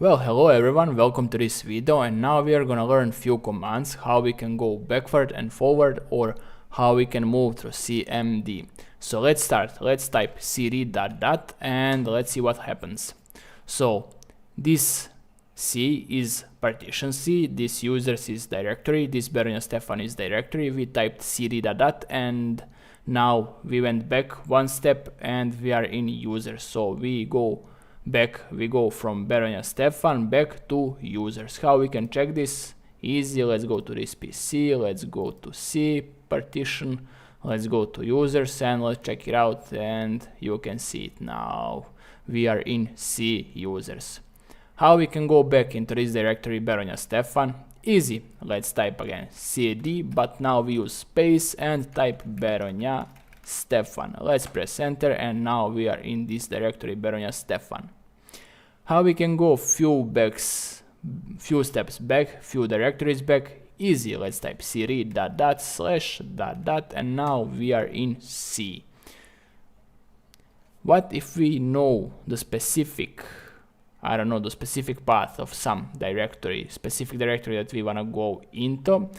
Well, hello everyone, welcome to this video, and now we are gonna learn few commands how we can go backward and forward or how we can move through CMD. So let's start. Let's type cd ... and let's see what happens. So this C is partition C, this users is directory, this Beronia Stefan is directory. We typed cd ... and now we went back one step and we are in users. So we go back, we go from Beronia Stefan back to users. How we can check this? Easy. Let's go to this PC, let's go to C partition, let's go to users and let's check it out, and you can see it now. We are in C users. How we can go back into this directory Beronia Stefan? Easy. Let's type again cd, but now we use space and type Beronia Stefan. Let's press enter and now we are in this directory Beronia Stefan. How we can go few steps back, few directories back? Easy. Let's type cd ... / ... and now we are in C. What if we know the specific, I don't know, the specific path of some directory, specific directory that we wanna go into?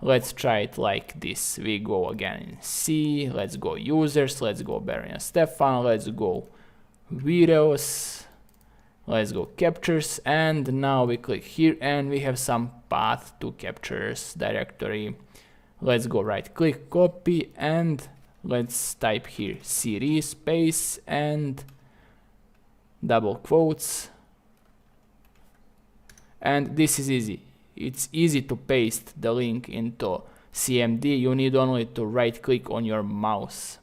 Let's try it like this. We go again in C, let's go users, let's go Beronia Stefan, let's go videos, let's go captures, and now we click here and we have some path to captures directory. Let's go right click, copy, and let's type here cd space and double quotes, and this is easy. It's easy to paste the link into CMD. You need only to right click on your mouse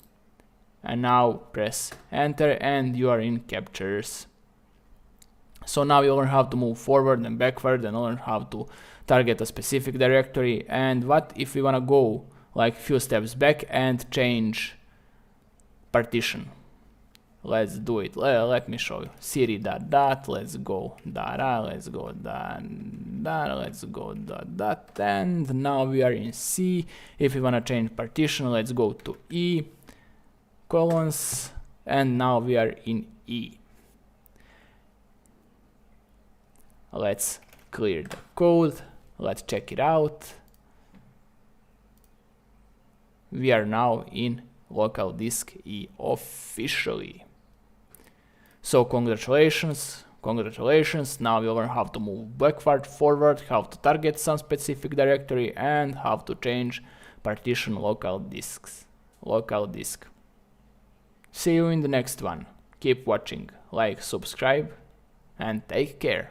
and now press enter and you are in captures. So now you learn how to move forward and backward and learn how to target a specific directory. And what if we want to go like few steps back and change partition? Let's do it. Let me show you. cd ... let's go data, let's go let's go ... and now we are in C. If we want to change partition, let's go to E colons, and now we are in E. Let's clear the code, let's check it out. We are now in local disk E officially. So congratulations, now you learn how to move backward, forward, how to target some specific directory, and how to change partition local disk. See you in the next one. Keep watching, like, subscribe, and take care.